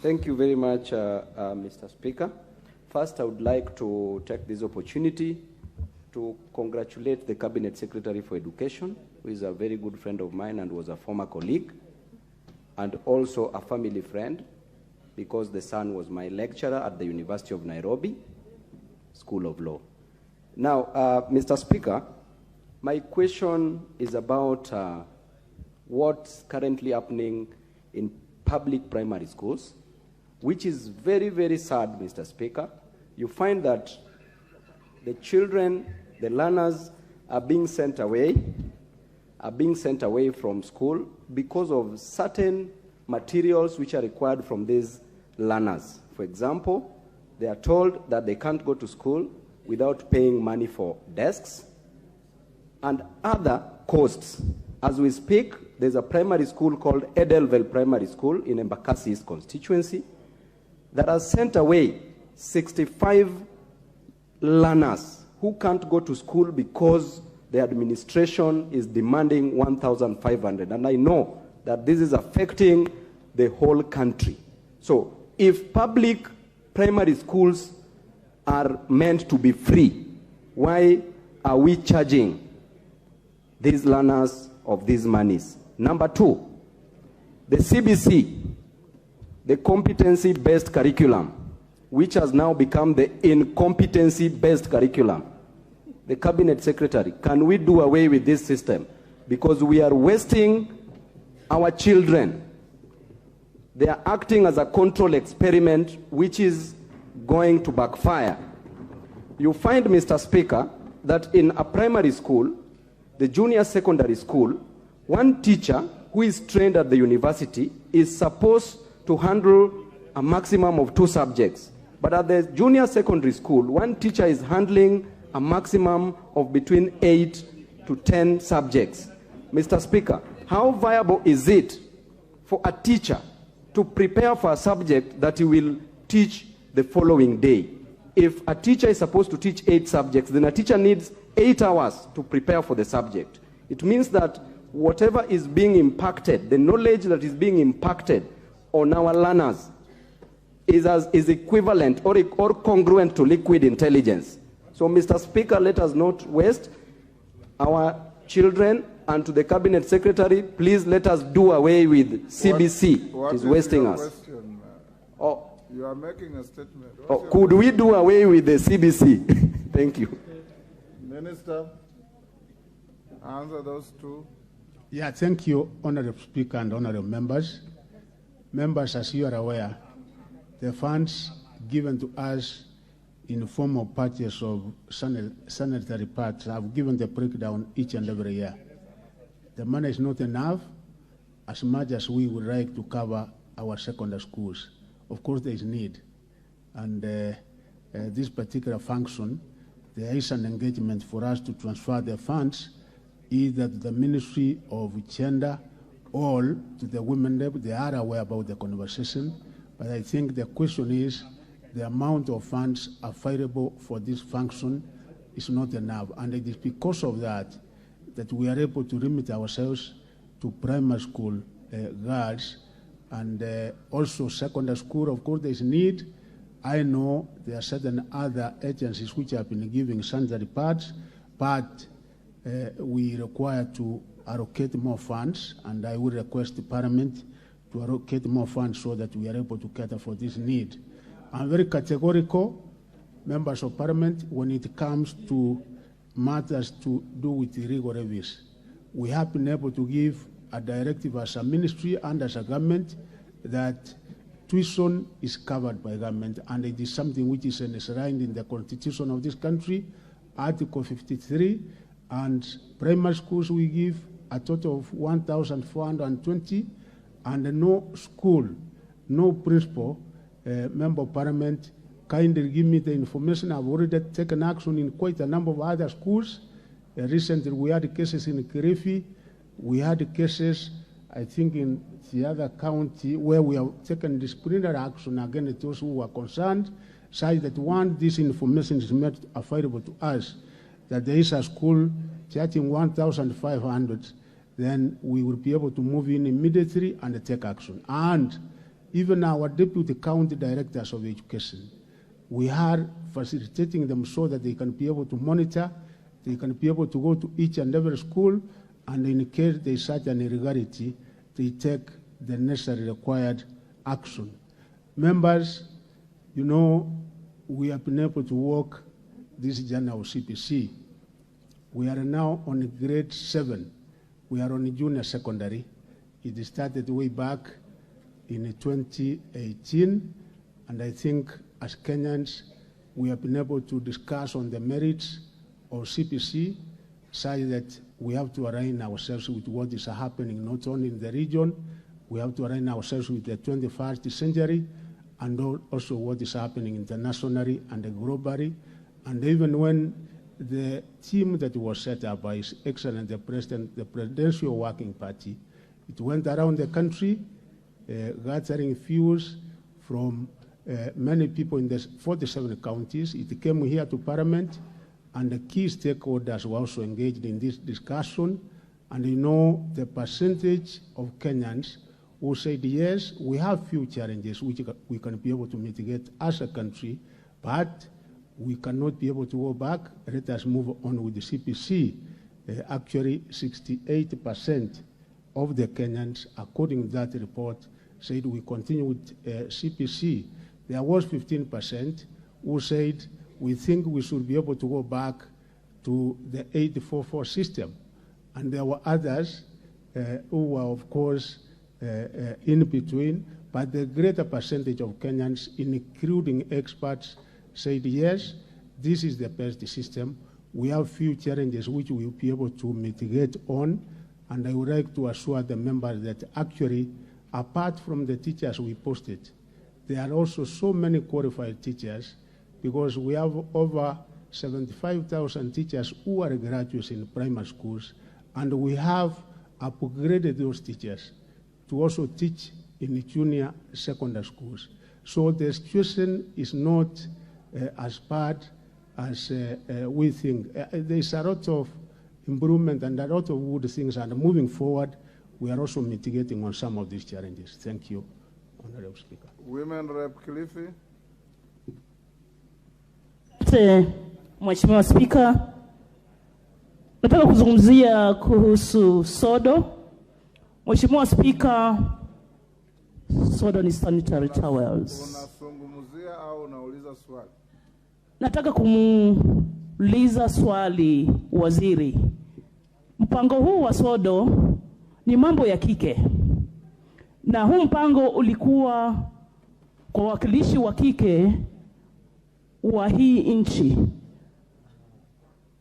Thank you very much, Mr. Speaker. First, I would like to take this opportunity to congratulate the Cabinet Secretary for Education, who is a very good friend of mine and was a former colleague, and also a family friend, because the son was my lecturer at the University of Nairobi School of Law. Now, Mr. Speaker, my question is about what's currently happening in public primary schools, which is very, very sad, Mr. Speaker. You find that the children, the learners, are being sent away from school because of certain materials which are required from these learners. For example, they are told that they can't go to school without paying money for desks and other costs. As we speak, there's a primary school called Edelwell Primary School in Embakasi's constituency that has sent away 65 learners who can't go to school because the administration is demanding 1,500. And I know that this is affecting the whole country. So if public primary schools are meant to be free, why are we charging these learners of these monies? Number two, the CBC, the competency-based curriculum, which has now become the incompetency-based curriculum. The Cabinet Secretary, can we do away with this system? Because we are wasting our children. They are acting as a control experiment which is going to backfire. You find, Mr. Speaker, that in a primary school, the junior secondary school, one teacher who is trained at the university is supposed to handle a maximum of 2 subjects. But at the junior secondary school, one teacher is handling a maximum of between 8 to 10 subjects. Mr. Speaker, how viable is it for a teacher to prepare for a subject that he will teach the following day? If a teacher is supposed to teach 8 subjects, then a teacher needs 8 hours to prepare for the subject. It means that whatever is being impacted, the knowledge that is being impacted on our learners is equivalent or congruent to liquid intelligence. So, Mr. Speaker, let us not waste our children, and to the Cabinet Secretary, please let us do away with CBC. What it is wasting us. Question? You are making a statement. Could we do away with the CBC? Thank you. Minister, answer those 2. Yeah, thank you, Honorable Speaker and Honorable Members. Members, as you are aware, the funds given to us in the form of purchase of sanitary pads have given the breakdown each and every year. The money is not enough as much as we would like to cover our secondary schools. Of course, there is need. And this particular function, there is an engagement for us to transfer the funds either to the Ministry of Gender or to the Women Lab. They are aware about the conversation, but I think the question is the amount of funds available for this function is not enough. And it is because of that that we are able to limit ourselves to primary school girls and also secondary school. Of course, there is need. I know there are certain other agencies which have been giving sanitary pads, but we require to allocate more funds, and I will request the Parliament to allocate more funds so that we are able to cater for this need. I'm very categorical, members of Parliament, when it comes to matters to do with illegal levies. We have been able to give a directive as a ministry and as a government that tuition is covered by government, and it is something which is enshrined in the Constitution of this country, Article 53, and primary schools we give a total of 1,420, and no school, no principal, member of Parliament, kindly give me the information. I've already taken action in quite a number of other schools. Recently, we had cases in Kirifi. We had cases, I think, in the other county where we have taken disciplinary action against those who were concerned, such that once this information is made available to us, that there is a school charging 1,500, then we will be able to move in immediately and take action. And even our deputy county directors of education, we are facilitating them so that they can be able to monitor, they can be able to go to each and every school, and in case there is such an irregularity, they take the necessary required action. Members, you know, we have been able to work this journey of CPC. We are now on grade 7. We are on junior secondary. It started way back in 2018, and I think as Kenyans, we have been able to discuss on the merits of CPC, such that we have to align ourselves with what is happening not only in the region, we have to align ourselves with the 21st century, and also what is happening internationally and globally. And even when the team that was set up by His Excellency the President, the Presidential Working Party, it went around the country, gathering views from many people in the 47 counties. It came here to Parliament, and the key stakeholders were also engaged in this discussion. And you know, the percentage of Kenyans who said, yes, we have few challenges which we can be able to mitigate as a country, but we cannot be able to go back. Let us move on with the CPC. Actually, 68% of the Kenyans, according to that report, said we continue with CPC. There was 15% who said we think we should be able to go back to the 844 system. And there were others who were, of course, in between, but the greater percentage of Kenyans, including experts, said, yes, this is the best system. We have few challenges which we will be able to mitigate on, and I would like to assure the members that actually, apart from the teachers we posted, there are also so many qualified teachers, because we have over 75,000 teachers who are graduates in primary schools, and we have upgraded those teachers to also teach in junior secondary schools. So the situation is not as bad as we think. There is a lot of improvement and a lot of good things, and moving forward, we are also mitigating on some of these challenges. Thank you, Honorable Speaker. Women Rep Kilifi. Mheshimiwa Speaker, nataka kuzungumzia kuhusu sodo. Mheshimiwa Speaker, sodo ni sanitary towels. Unazungumzia au unauliza swali? Nataka kumuuliza swali waziri. Mpango huu wa sodo ni mambo ya kike. Na huu mpango ulikuwa kwa wakilishi wa kike wa hii nchi.